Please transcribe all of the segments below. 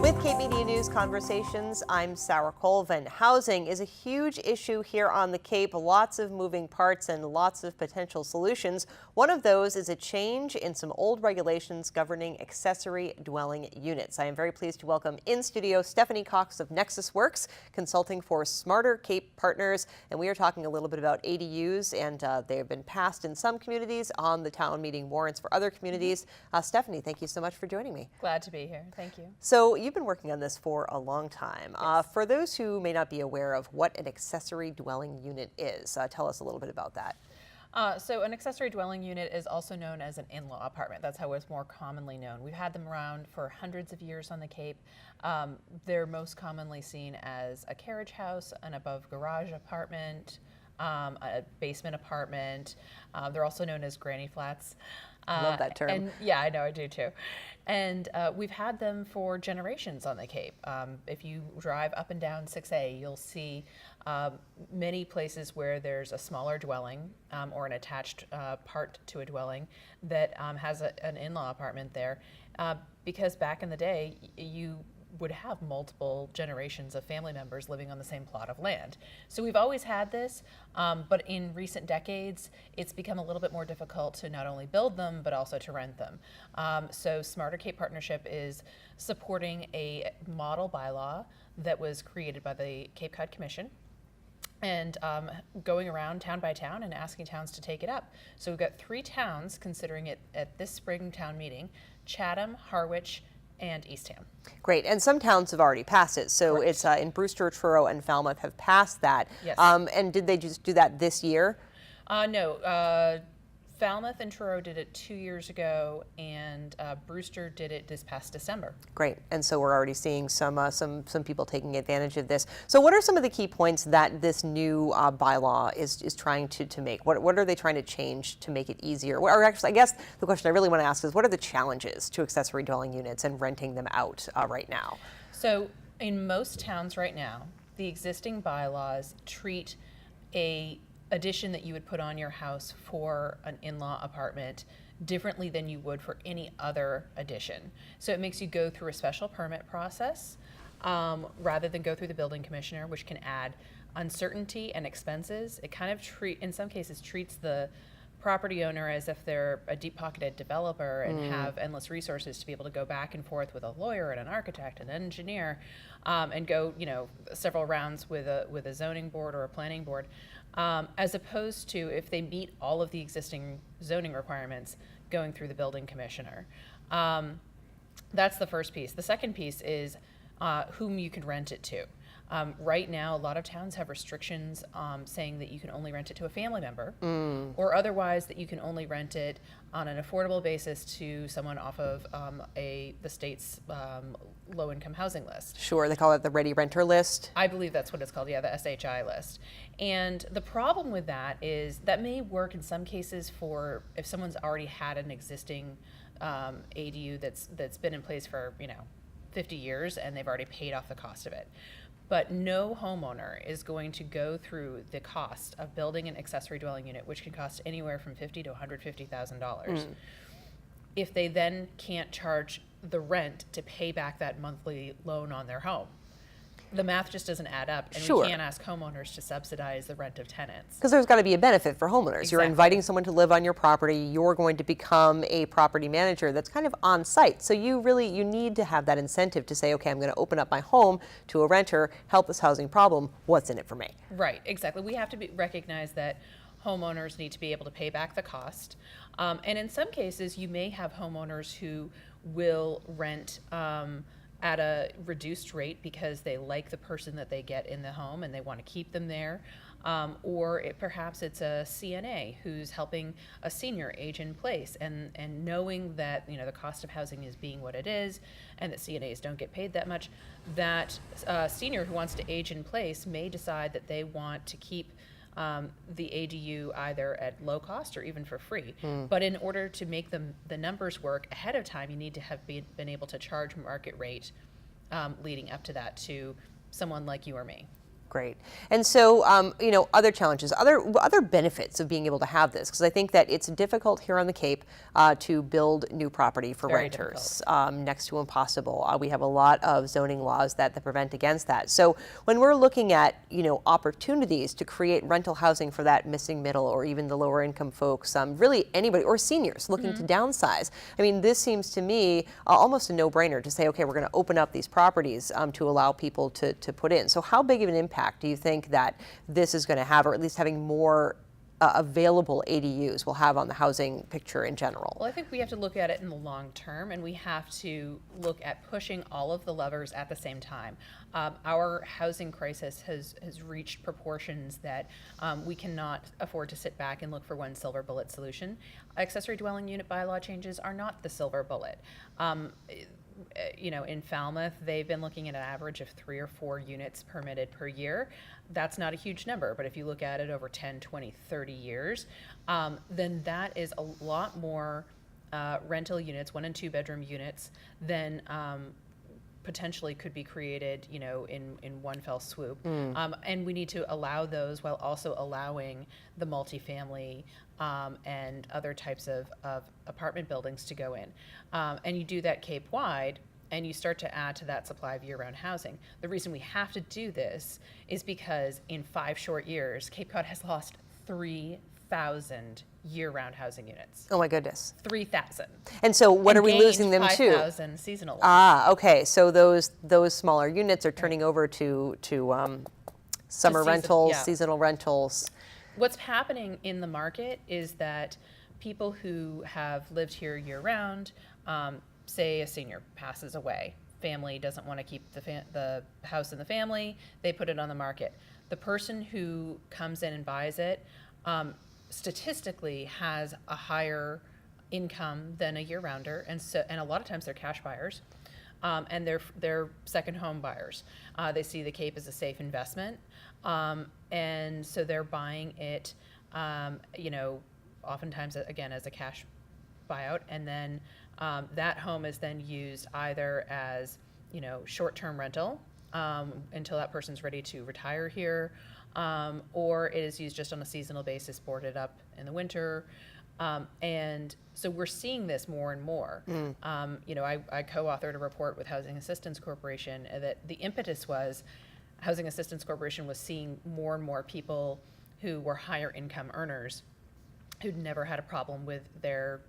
With KBD News Conversations, I'm Sarah Colvin. Housing is a huge issue here on the Cape. Lots of moving parts and lots of potential solutions. One of those is a change in some old regulations governing accessory dwelling units. I am very pleased to welcome in studio Stefanie Coxe of Nexus Works, consulting for Smarter Cape Partners. And we are talking a little bit about ADUs, and they have been passed in some communities on the town meeting warrants for other communities. Stefanie, thank you so much for joining me. Glad to be here. Thank you. So you've been working on this for a long time. Yes. For those who may not be aware of what an accessory dwelling unit is, tell us a little bit about that. So an accessory dwelling unit is also known as an in-law apartment. That's how it's more commonly known. We've had them around for hundreds of years on the Cape. They're most commonly seen as a carriage house, an above garage apartment, a basement apartment. They're also known as granny flats. I love that term. And yeah, I know, I do too. And we've had them for generations on the Cape. If you drive up and down 6A, you'll see many places where there's a smaller dwelling or an attached part to a dwelling that has an in-law apartment there. Because back in the day, you would have multiple generations of family members living on the same plot of land. So we've always had this, but in recent decades, it's become a little bit more difficult to not only build them, but also to rent them. So Smarter Cape Partnership is supporting a model bylaw that was created by the Cape Cod Commission, and going around town by town and asking towns to take it up. So we've got 3 towns considering it at this spring town meeting: Chatham, Harwich, and Eastham. Great, and some towns have already passed it. So Correct. It's in Brewster, Truro, and Falmouth have passed that. Yes. And did they just do that this year? No. Falmouth and Truro did it 2 years ago, and Brewster did it this past December. Great, and so we're already seeing some people taking advantage of this. So what are some of the key points that this new bylaw is trying to make? What are they trying to change to make it easier? Or actually, I guess the question I really want to ask is, what are the challenges to accessory dwelling units and renting them out right now? So in most towns right now, the existing bylaws treat a addition that you would put on your house for an in-law apartment differently than you would for any other addition. So it makes you go through a special permit process rather than go through the building commissioner, which can add uncertainty and expenses. It kind of in some cases treats the property owner as if they're a deep-pocketed developer and have endless resources to be able to go back and forth with a lawyer and an architect and an engineer and go, several rounds with a zoning board or a planning board. As opposed to if they meet all of the existing zoning requirements going through the building commissioner. That's the first piece. The second piece is whom you can rent it to. Right now, a lot of towns have restrictions saying that you can only rent it to a family member, or otherwise that you can only rent it on an affordable basis to someone off of the state's low-income housing list. Sure, they call it the Ready Renter list. I believe that's what it's called, yeah, the SHI list. And the problem with that is that may work in some cases for if someone's already had an existing ADU that's been in place for 50 years and they've already paid off the cost of it. But no homeowner is going to go through the cost of building an accessory dwelling unit, which can cost anywhere from $50,000 to $150,000. If they then can't charge the rent to pay back that monthly loan on their home. The math just doesn't add up, and Sure. we can't ask homeowners to subsidize the rent of tenants. Because there's got to be a benefit for homeowners. Exactly. You're inviting someone to live on your property. You're going to become a property manager that's kind of on site. So you need to have that incentive to say, okay, I'm going to open up my home to a renter, help this housing problem. What's in it for me? Right, exactly. We have to recognize that homeowners need to be able to pay back the cost. And in some cases, you may have homeowners who will rent at a reduced rate because they like the person that they get in the home and they want to keep them there. Or perhaps it's a CNA who's helping a senior age in place, and knowing that the cost of housing is being what it is and that CNAs don't get paid that much, that senior who wants to age in place may decide that they want to keep the ADU either at low cost or even for free. But in order to make the numbers work ahead of time, you need to have been able to charge market rate leading up to that to someone like you or me. Great. And so, other challenges, other benefits of being able to have this, because I think that it's difficult here on the Cape to build new property for Very renters, next to impossible. We have a lot of zoning laws that prevent against that. So when we're looking at, opportunities to create rental housing for that missing middle or even the lower income folks, really anybody, or seniors looking to downsize, I mean, this seems to me almost a no-brainer to say, okay, we're going to open up these properties to allow people to put in. So how big of an impact do you think that this is going to have, or at least having more available ADUs will have on the housing picture in general? Well, I think we have to look at it in the long term, and we have to look at pushing all of the levers at the same time. Our housing crisis has reached proportions that we cannot afford to sit back and look for one silver bullet solution. Accessory dwelling unit bylaw changes are not the silver bullet. In Falmouth, they've been looking at an average of 3 or 4 units permitted per year. That's not a huge number, but if you look at it over 10, 20, 30 years, then that is a lot more rental units, 1 and 2 bedroom units, than potentially could be created, in one fell swoop. And we need to allow those while also allowing the multifamily and other types of apartment buildings to go in. And you do that Cape-wide, and you start to add to that supply of year-round housing. The reason we have to do this is because in 5 short years, Cape Cod has lost 3,000 year-round housing units. Oh my goodness. 3,000. And so what are we losing them to? 5,000 seasonal. Okay. So those smaller units are turning over to summer rentals, seasonal rentals. What's happening in the market is that people who have lived here year-round, say a senior passes away, family doesn't want to keep the house in the family, they put it on the market. The person who comes in and buys it statistically has a higher income than a year-rounder, and a lot of times they're cash buyers, and they're second home buyers. They see the Cape as a safe investment, and so they're buying it, oftentimes again as a cash buyout, and then that home is then used either as short-term rental until that person's ready to retire here, or it is used just on a seasonal basis, boarded up in the winter. And so we're seeing this more and more. I co-authored a report with Housing Assistance Corporation that the impetus was Housing Assistance Corporation was seeing more and more people who were higher income earners who'd never had a problem with their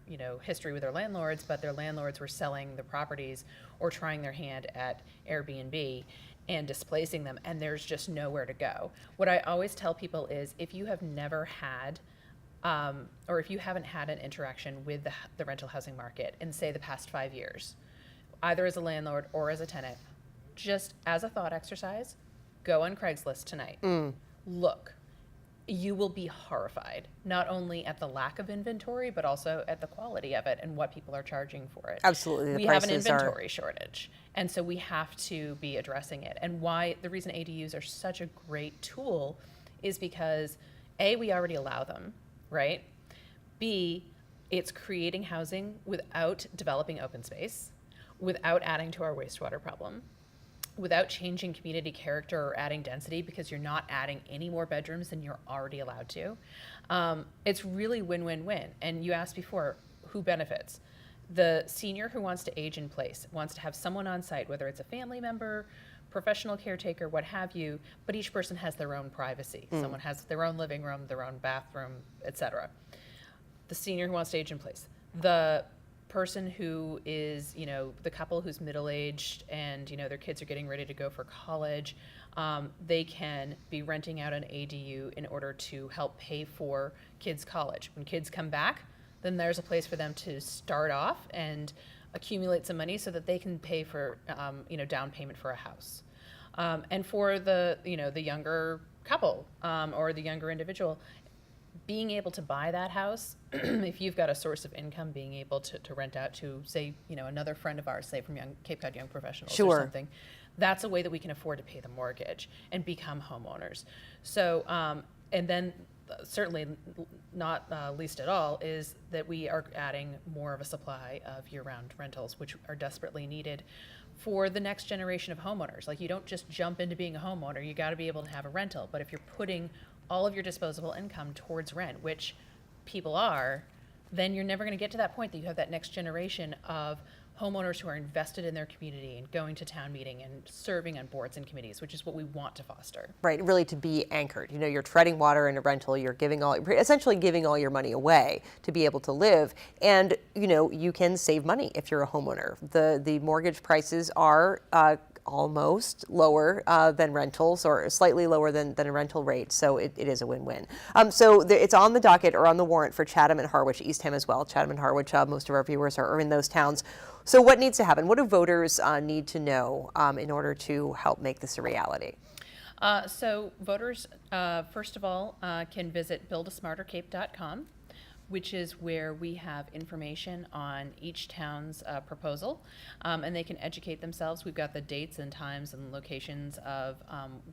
history with their landlords, but their landlords were selling the properties or trying their hand at Airbnb and displacing them, and there's just nowhere to go. What I always tell people is, if you have never had or if you haven't had an interaction with the rental housing market in, say, the past 5 years, either as a landlord or as a tenant, just as a thought exercise, go on Craigslist tonight. Look. You will be horrified, not only at the lack of inventory, but also at the quality of it and what people are charging for it. Absolutely. We have an inventory shortage, and so we have to be addressing it. And why the reason ADUs are such a great tool is because A, we already allow them, right? B, it's creating housing without developing open space, without adding to our wastewater problem, without changing community character or adding density, because you're not adding any more bedrooms than you're already allowed to. It's really win-win-win. And you asked before, who benefits? The senior who wants to age in place, wants to have someone on site, whether it's a family member, professional caretaker, what have you, but each person has their own privacy. Someone has their own living room, their own bathroom, etc. The senior who wants to age in place. The person who is, the couple who's middle-aged and, their kids are getting ready to go for college, they can be renting out an ADU in order to help pay for kids' college. When kids come back, then there's a place for them to start off and accumulate some money so that they can pay for, down payment for a house. And for the younger couple or the younger individual, being able to buy that house, if you've got a source of income, being able to rent out to, say, another friend of ours, say from Cape Cod Young Professionals or something, that's a way that we can afford to pay the mortgage and become homeowners. So, and then certainly not least at all is that we are adding more of a supply of year-round rentals, which are desperately needed for the next generation of homeowners. Like, you don't just jump into being a homeowner, you got to be able to have a rental. But if you're putting all of your disposable income towards rent, which people are, then you're never going to get to that point that you have that next generation of homeowners who are invested in their community and going to town meeting and serving on boards and committees, which is what we want to foster. Right, really to be anchored. You know, you're treading water in a rental, you're essentially giving all your money away to be able to live. And, you know, you can save money if you're a homeowner. The mortgage prices are almost lower than rentals, or slightly lower than a rental rate, so it is a win-win. It's on the docket, or on the warrant, for Chatham and Harwich, Eastham as well. Chatham and Harwich, most of our viewers are in those towns. So what needs to happen? What do voters need to know in order to help make this a reality? So voters, first of all, can visit buildasmartercape.com, which is where we have information on each town's proposal, and they can educate themselves. We've got the dates and times and locations of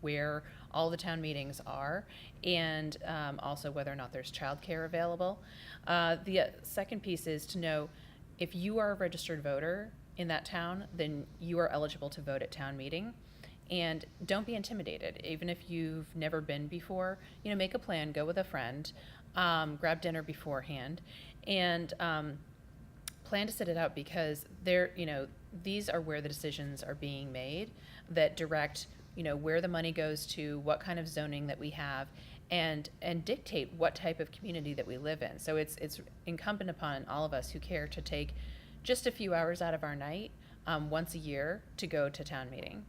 where all the town meetings are, and also whether or not there's childcare available. The second piece is to know if you are a registered voter in that town, then you are eligible to vote at town meeting. And don't be intimidated, even if you've never been before. You know, make a plan, go with a friend, grab dinner beforehand, and plan to sit it out, because these are where the decisions are being made that direct, where the money goes to, what kind of zoning that we have, and dictate what type of community that we live in. So it's incumbent upon all of us who care to take just a few hours out of our night once a year to go to town meeting.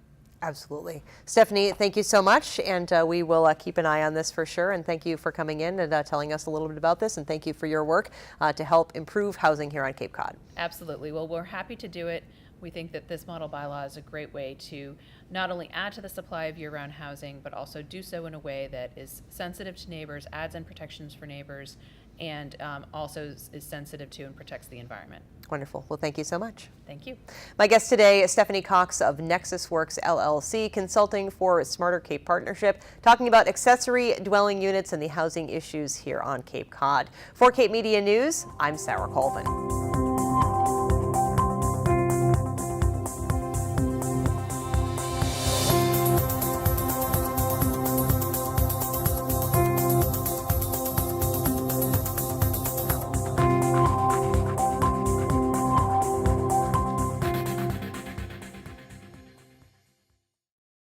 Absolutely. Stefanie, thank you so much, and we will keep an eye on this for sure, and thank you for coming in and telling us a little bit about this, and thank you for your work to help improve housing here on Cape Cod. Absolutely. Well, we're happy to do it. We think that this model bylaw is a great way to not only add to the supply of year-round housing, but also do so in a way that is sensitive to neighbors, adds in protections for neighbors, and also is sensitive to and protects the environment. Wonderful. Well, thank you so much. Thank you. My guest today is Stefanie Coxe of Nexus Works LLC, consulting for Smarter Cape Partnership, talking about accessory dwelling units and the housing issues here on Cape Cod. For Cape Media News, I'm Sarah Colvin.